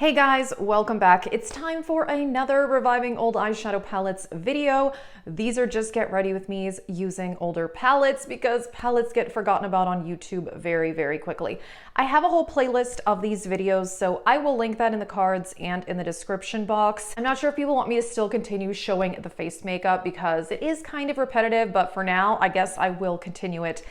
Hey guys, welcome back. It's time for another Reviving Old Eyeshadow Palettes video. These are just get ready with me's using older palettes because palettes get forgotten about on YouTube very, very quickly. I have a whole playlist of these videos, so I will link that in the cards and in the description box. I'm not sure if people want me to still continue showing the face makeup because it is kind of repetitive, but for now, I guess I will continue it.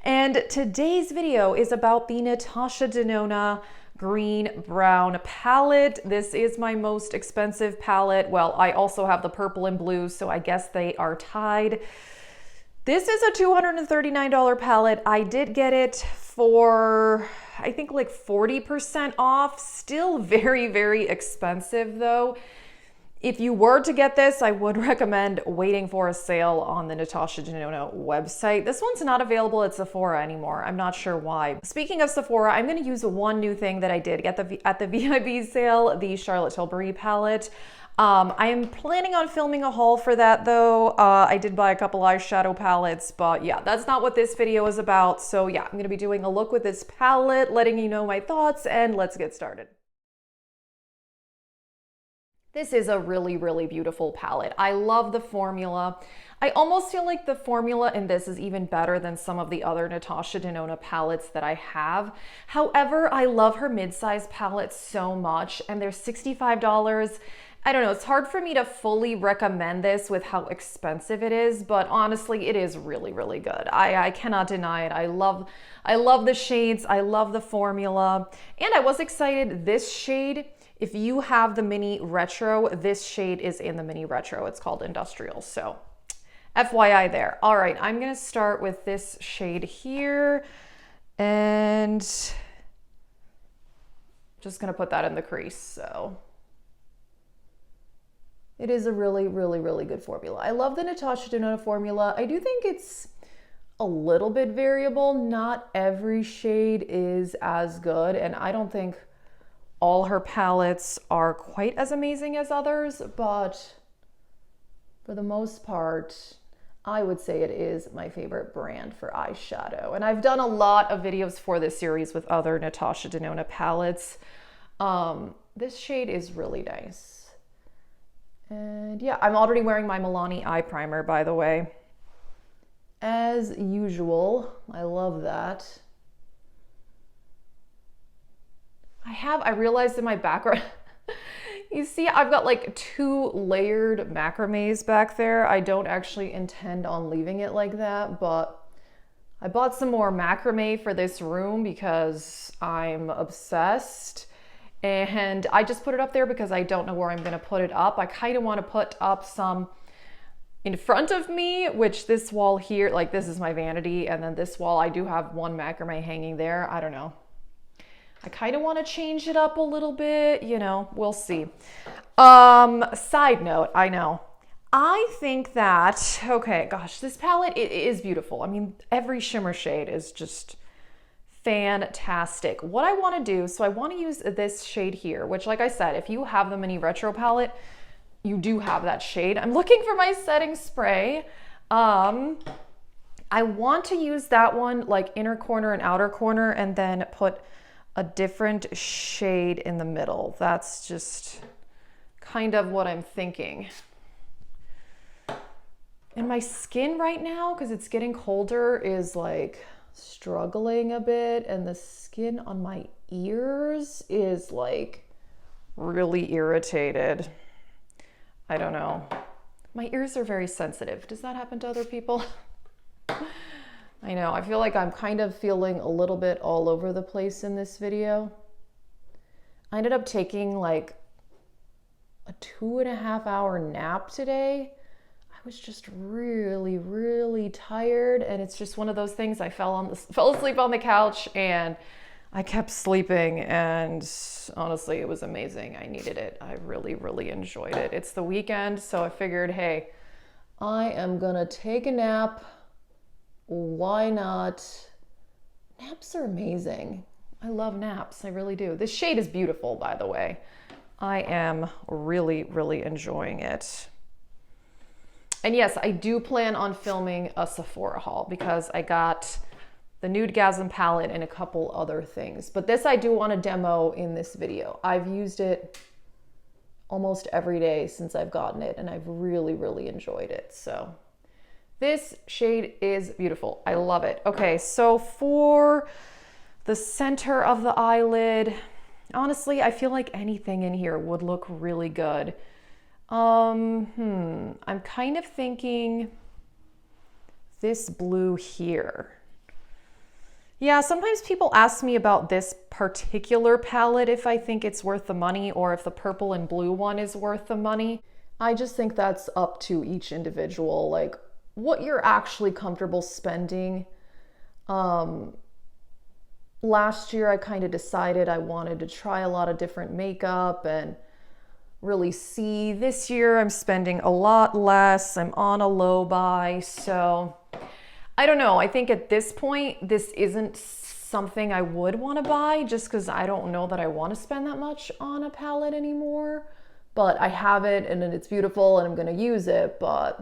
And today's video is about the Natasha Denona green brown palette. This is my most expensive palette. Well, I also have the purple and blue, so I guess they are tied. This is a $239 palette. I did get it for, I think like 40% off. Still very, very expensive though. If you were to get this, I would recommend waiting for a sale on the Natasha Denona website. This one's not available at Sephora anymore. I'm not sure why. Speaking of Sephora, I'm going to use one new thing that I did get at the VIB sale, the Charlotte Tilbury palette. I am planning on filming a haul for that though. I did buy a couple eyeshadow palettes, but yeah, that's not what this video is about. So yeah, I'm going to be doing a look with this palette, letting you know my thoughts, and let's get started. This is a really, really beautiful palette. I love the formula. I almost feel like the formula in this is even better than some of the other Natasha Denona palettes that I have. However, I love her mid-size palettes so much, and they're $65. I don't know, it's hard for me to fully recommend this with how expensive it is, but honestly, it is really, really good. I cannot deny it. I love the shades, I love the formula, and I was excited this shade. If you have the mini retro, this shade is in the mini retro. It's called Industrial, so FYI there. All right, I'm gonna start with this shade here and just gonna put that in the crease, so. It is a really, really, really good formula. I love the Natasha Denona formula. I do think it's a little bit variable. Not every shade is as good, and I don't think all her palettes are quite as amazing as others, but for the most part, I would say it is my favorite brand for eyeshadow. And I've done a lot of videos for this series with other Natasha Denona palettes. This shade is really nice. And yeah, I'm already wearing my Milani eye primer, by the way. As usual, I love that. I realized in my background, you see, I've got like 2 layered macrames back there. I don't actually intend on leaving it like that, but I bought some more macrame for this room because I'm obsessed. And I just put it up there because I don't know where I'm gonna put it up. I kind of want to put up some in front of me, which this wall here, like this is my vanity, and then this wall, I do have one macrame hanging there. I don't know. I kind of want to change it up a little bit, you know, we'll see. Side note, I know. I think that, okay, gosh, this palette, it is beautiful. I mean, every shimmer shade is just fantastic. What I want to do, so I want to use this shade here, which like I said, if you have the mini retro palette, you do have that shade. I'm looking for my setting spray. I want to use that one like inner corner and outer corner and then put a different shade in the middle. That's just kind of what I'm thinking. And my skin right now, because it's getting colder, is like struggling a bit, and the skin on my ears is like really irritated. I don't know. My ears are very sensitive. Does that happen to other people? I know, I feel like I'm kind of feeling a little bit all over the place in this video. I ended up taking like a 2.5 hour nap today. I was just really, really tired, and it's just one of those things. I fell asleep on the couch and I kept sleeping, and honestly, it was amazing. I needed it. I really, really enjoyed it. It's the weekend, so I figured, hey, I am gonna take a nap. Why not? Naps are amazing. I love naps, I really do. This shade is beautiful, by the way. I am really, really enjoying it. And yes, I do plan on filming a Sephora haul because I got the Nude Gasm palette, and a couple other things. But this I do want to demo in this video. I've used it almost every day since I've gotten it, and I've really, really enjoyed it. So this shade is beautiful. I love it. Okay, so for the center of the eyelid, honestly, I feel like anything in here would look really good. I'm kind of thinking this blue here. Yeah, sometimes people ask me about this particular palette if I think it's worth the money or if the purple and blue one is worth the money. I just think that's up to each individual, like what you're actually comfortable spending. Last year I kind of decided I wanted to try a lot of different makeup and really see. This year I'm spending a lot less. I'm on a low buy, so I don't know. I think at this point, this isn't something I would want to buy just because I don't know that I want to spend that much on a palette anymore. But I have it and it's beautiful and I'm going to use it. But,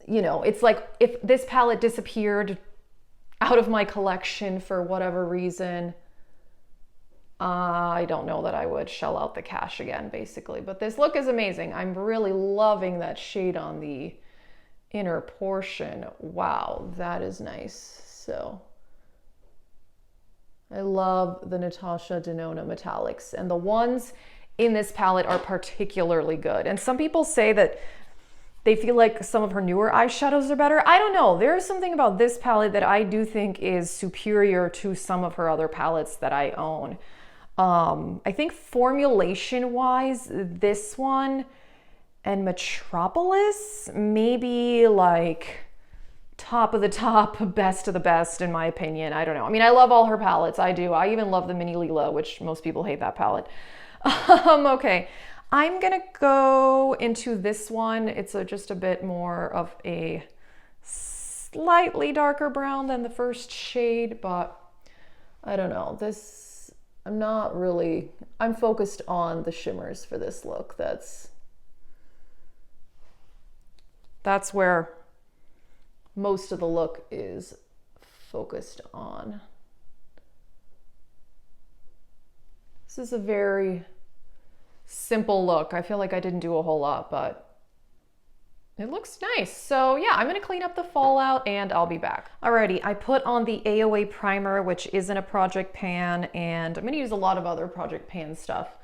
you know, it's like if this palette disappeared out of my collection for whatever reason, I don't know that I would shell out the cash again, basically. But this look is amazing. I'm really loving that shade on the inner portion. Wow, that is nice. So I love the Natasha Denona metallics, and the ones in this palette are particularly good. And some people say that they feel like some of her newer eyeshadows are better. I don't know. There is something about this palette that I do think is superior to some of her other palettes that I own. I think formulation wise, this one and Metropolis, maybe like top of the top, best of the best in my opinion. I don't know. I mean, I love all her palettes. I do. I even love the Mini Lila, which most people hate that palette. Okay, I'm gonna go into this one. It's just a bit more of a slightly darker brown than the first shade, but I don't know. This, I'm focused on the shimmers for this look. That's where most of the look is focused on. This is a very simple look. I feel like I didn't do a whole lot, but it looks nice. So yeah, I'm gonna clean up the fallout and I'll be back. Alrighty, I put on the AOA primer, which is in a project pan, and I'm gonna use a lot of other project pan stuff.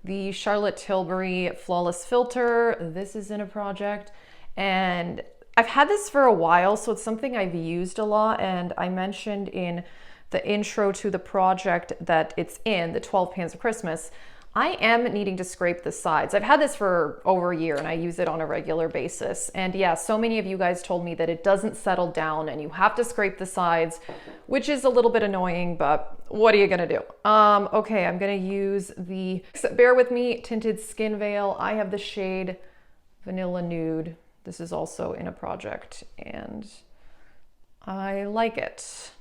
The Charlotte Tilbury Flawless Filter, this is in a project. And I've had this for a while, so it's something I've used a lot, and I mentioned in the intro to the project that it's in, the 12 Pans of Christmas. I am needing to scrape the sides. I've had this for over a year and I use it on a regular basis. And yeah, so many of you guys told me that it doesn't settle down and you have to scrape the sides, which is a little bit annoying, but what are you gonna do? Okay, I'm gonna use the Bear With Me Tinted Skin Veil. I have the shade Vanilla Nude. This is also in a project and I like it.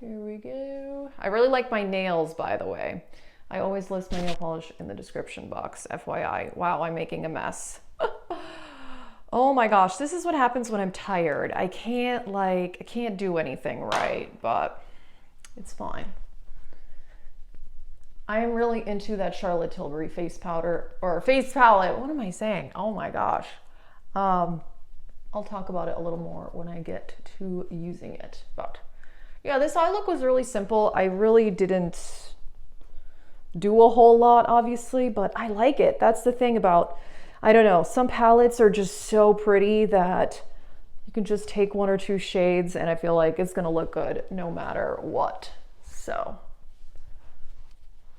Here we go. I really like my nails, by the way. I always list my nail polish in the description box, FYI. Wow, I'm making a mess. Oh my gosh, this is what happens when I'm tired. I can't do anything right, but it's fine. I am really into that Charlotte Tilbury face powder, or face palette. What am I saying? Oh my gosh. I'll talk about it a little more when I get to using it, but yeah, this eye look was really simple. I really didn't do a whole lot, obviously, but I like it. That's the thing about, I don't know, some palettes are just so pretty that you can just take one or two shades and I feel like it's gonna look good no matter what. So,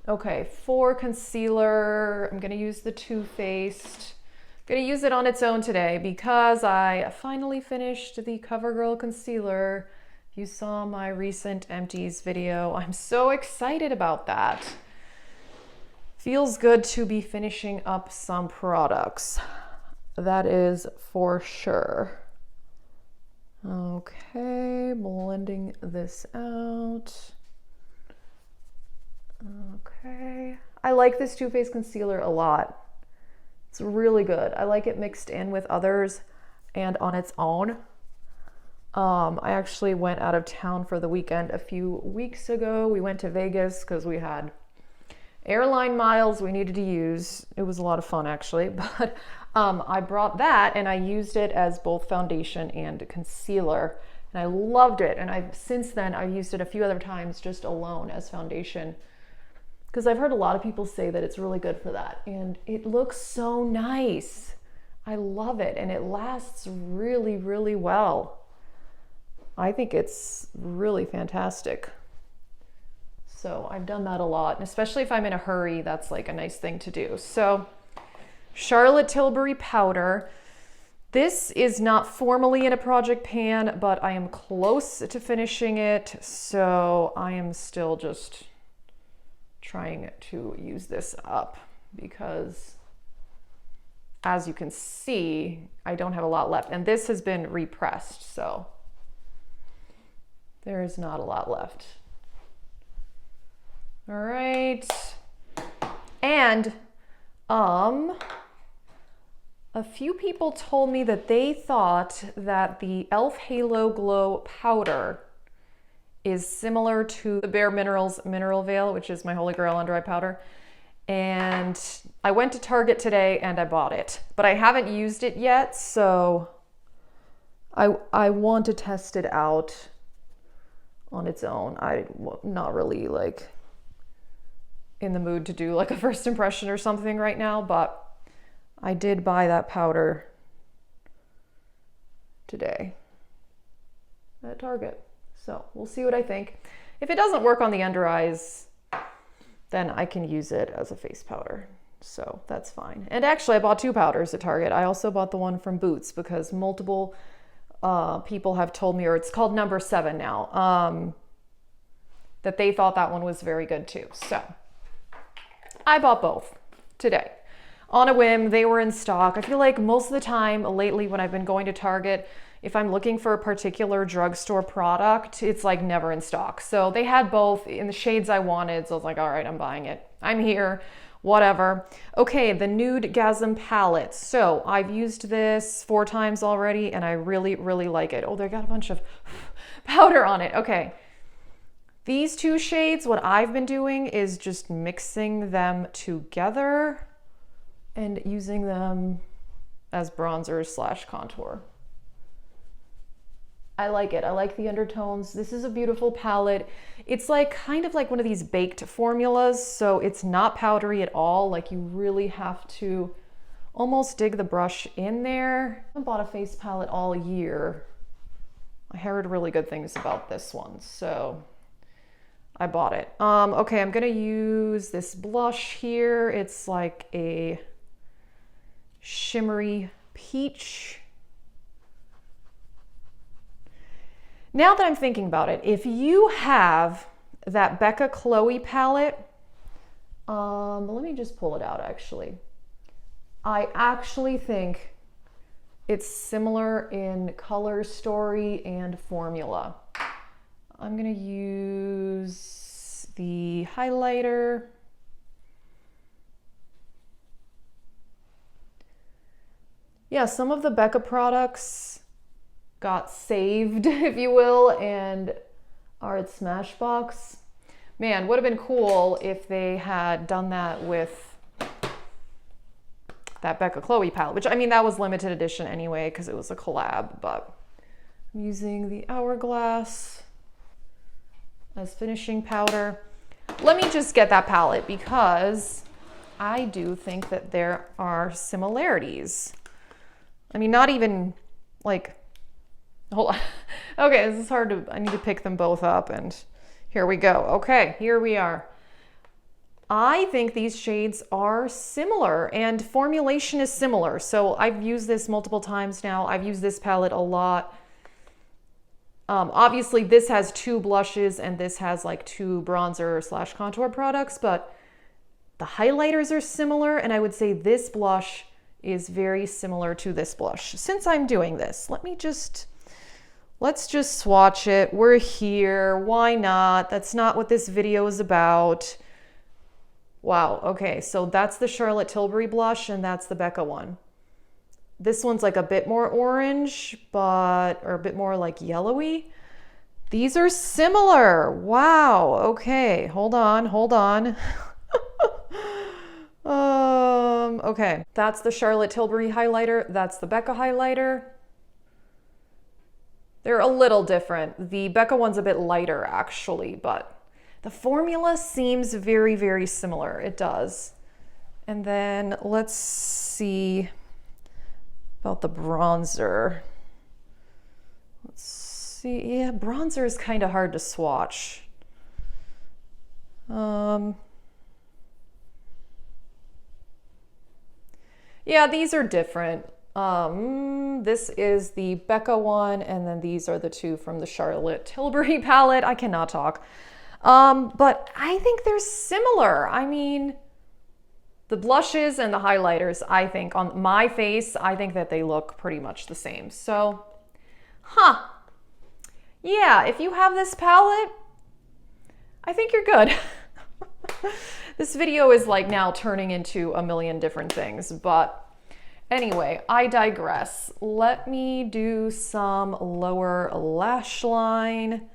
okay, for concealer, I'm gonna use the Too Faced. I'm gonna use it on its own today because I finally finished the CoverGirl concealer. You saw my recent empties video. I'm so excited about that. Feels good to be finishing up some products. That is for sure. Okay, blending this out. Okay. I like this Too Faced concealer a lot. It's really good. I like it mixed in with others. and on its own. I actually went out of town for the weekend a few weeks ago. We went to Vegas because we had airline miles we needed to use. It was a lot of fun actually, but I brought that and I used it as both foundation and concealer, and I loved it. And since then I've used it a few other times just alone as foundation, because I've heard a lot of people say that it's really good for that, and it looks so nice. I love it, and it lasts really, really well. I think it's really fantastic. So I've done that a lot, and especially if I'm in a hurry, that's like a nice thing to do. So Charlotte Tilbury powder. This is not formally in a project pan, but I am close to finishing it. So I am still just trying to use this up because, as you can see, I don't have a lot left, and this has been repressed, so there is not a lot left. All right. And a few people told me that they thought that the e.l.f. Halo Glow powder is similar to the Bare Minerals Mineral Veil, which is my holy grail under eye powder. And I went to Target today and I bought it, but I haven't used it yet, so I want to test it out on its own. I'm not really like in the mood to do like a first impression or something right now, but I did buy that powder today at Target. So we'll see what I think. If it doesn't work on the under eyes, then I can use it as a face powder. So that's fine. And actually I bought two powders at Target. I also bought the one from Boots because multiple people have told me, or it's called number 7 now, that they thought that one was very good too. So I bought both today on a whim. They were in stock. I feel like most of the time lately when I've been going to Target, if I'm looking for a particular drugstore product, it's like never in stock. So they had both in the shades I wanted. So I was like, all right, I'm buying it. I'm here, whatever. Okay, the Nude Gasm palette. So I've used this 4 times already and I really, really like it. Oh, they got a bunch of powder on it. Okay. These 2 shades, what I've been doing is just mixing them together and using them as bronzer / contour. I like it. I like the undertones. This is a beautiful palette. It's like kind of like one of these baked formulas, so it's not powdery at all. Like you really have to almost dig the brush in there. I haven't bought a face palette all year. I heard really good things about this one, so I bought it. Okay, I'm gonna use this blush here. It's like a shimmery peach. Now that I'm thinking about it, if you have that Becca Chloe palette, let me just pull it out actually. I actually think it's similar in color story and formula. I'm gonna use the highlighter. Yeah, some of the Becca products got saved, if you will, and are at Smashbox. Man, would have been cool if they had done that with that Becca Chloe palette, which I mean, that was limited edition anyway, because it was a collab, but I'm using the Hourglass as finishing powder. Let me just get that palette because I do think that there are similarities. I mean, not even like, hold on. Okay, this is hard to, I need to pick them both up and here we go. Okay, here we are. I think these shades are similar and formulation is similar. So I've used this multiple times now. I've used this palette a lot. Obviously this has 2 blushes and this has like 2 bronzer / contour products, but the highlighters are similar. And I would say this blush is very similar to this blush. Since I'm doing this, let's just swatch it. We're here, why not? That's not what this video is about. Wow, okay, so that's the Charlotte Tilbury blush and that's the Becca one. This one's like a bit more orange, or a bit more like yellowy. These are similar. Wow. Okay. Hold on. Okay. That's the Charlotte Tilbury highlighter. That's the Becca highlighter. They're a little different. The Becca one's a bit lighter actually, but the formula seems very, very similar. It does. And then let's see about the bronzer. Let's see. Yeah, bronzer is kind of hard to swatch. Yeah, these are different. This is the Becca one, and then these are the two from the Charlotte Tilbury palette. I cannot talk. But I think they're similar. I mean, the blushes and the highlighters, I think on my face, I think that they look pretty much the same. So, yeah, if you have this palette, I think you're good. This video is like now turning into a million different things, but anyway, I digress. Let me do some lower lash line.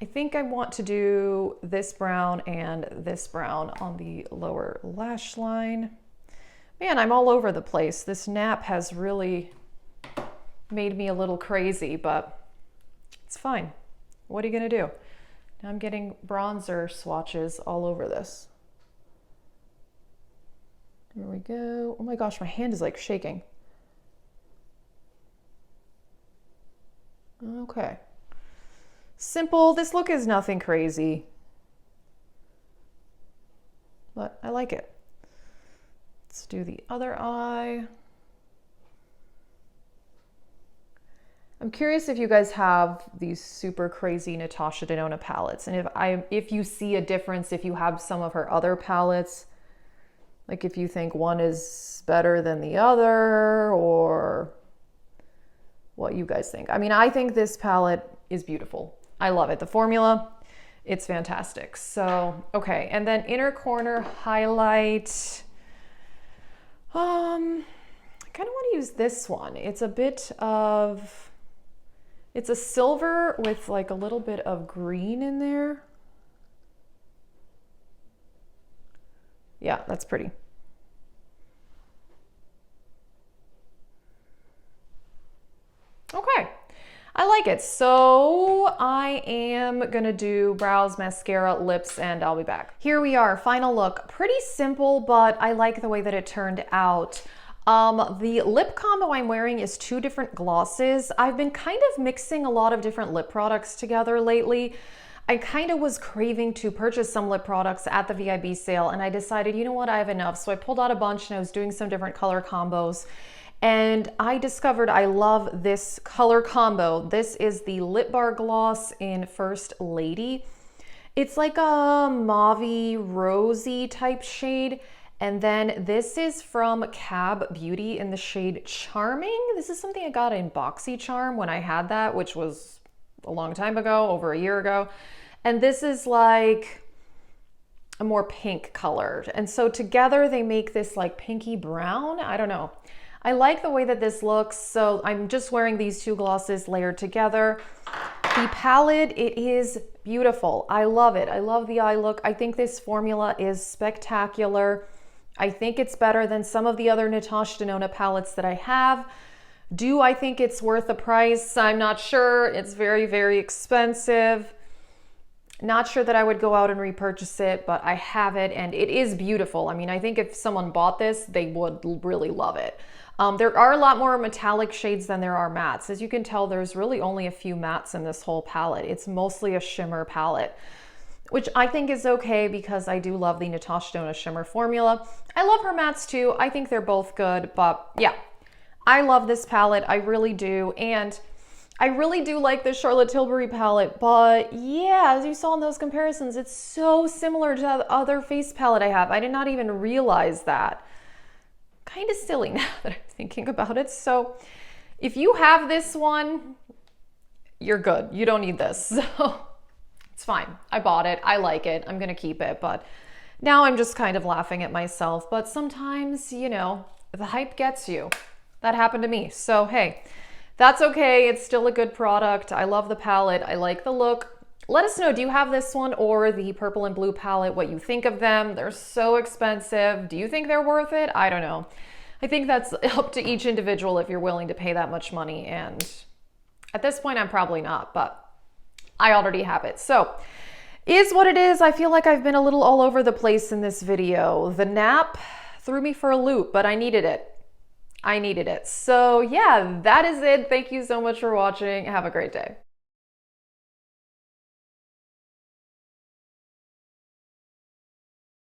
I think I want to do this brown and this brown on the lower lash line. Man, I'm all over the place. This nap has really made me a little crazy, but it's fine. What are you gonna do? Now I'm getting bronzer swatches all over this. There we go. Oh my gosh, my hand is like shaking. Okay. Simple. This look is nothing crazy, but I like it. Let's do the other eye. I'm curious if you guys have these super crazy Natasha Denona palettes, and if you see a difference, if you have some of her other palettes, like if you think one is better than the other, or what you guys think. I mean, I think this palette is beautiful. I love it. The formula, it's fantastic. So, okay. And then inner corner highlight. I kind of want to use this one. It's a silver with like a little bit of green in there. Yeah, that's pretty. Okay, I like it. So I am gonna do brows, mascara, lips, and I'll be back. Here we are, final look. Pretty simple, but I like the way that it turned out. The lip combo I'm wearing is two different glosses. I've been kind of mixing a lot of different lip products together lately. I kind of was craving to purchase some lip products at the VIB sale, and I decided, you know what, I have enough. So I pulled out a bunch and I was doing some different color combos. And I discovered I love this color combo. This is the Lip Bar Gloss in First Lady. It's like a mauve-y, rosy type shade. And then this is from Cab Beauty in the shade Charming. This is something I got in BoxyCharm when I had that, which was a long time ago, over a year ago. And this is like a more pink color. And so together they make this like pinky brown. I don't know. I like the way that this looks, so I'm just wearing these two glosses layered together. The palette, it is beautiful. I love it. I love the eye look. I think this formula is spectacular. I think it's better than some of the other Natasha Denona palettes that I have. Do I think it's worth the price? I'm not sure. It's very, very expensive. Not sure that I would go out and repurchase it, but I have it and it is beautiful. I mean, I think if someone bought this, they would really love it. There are a lot more metallic shades than there are mattes. As you can tell, there's really only a few mattes in this whole palette. It's mostly a shimmer palette, which I think is okay because I do love the Natasha Denona shimmer formula. I love her mattes too. I think they're both good, but yeah, I love this palette. I really do. And I really do like the Charlotte Tilbury palette, but yeah, as you saw in those comparisons, it's so similar to the other face palette I have. I did not even realize that. Kind of silly now that I'm thinking about it. So if you have this one, you're good. You don't need this. So it's fine. I bought it. I like it. I'm going to keep it. But now I'm just kind of laughing at myself. But sometimes, you know, the hype gets you. That happened to me. So hey, that's okay. It's still a good product. I love the palette. I like the look. Let us know, do you have this one or the purple and blue palette, what you think of them? They're so expensive. Do you think they're worth it? I don't know. I think that's up to each individual if you're willing to pay that much money. And at this point, I'm probably not, but I already have it. So is what it is. I feel like I've been a little all over the place in this video. The nap threw me for a loop, but I needed it. I needed it. So yeah, that is it. Thank you so much for watching. Have a great day.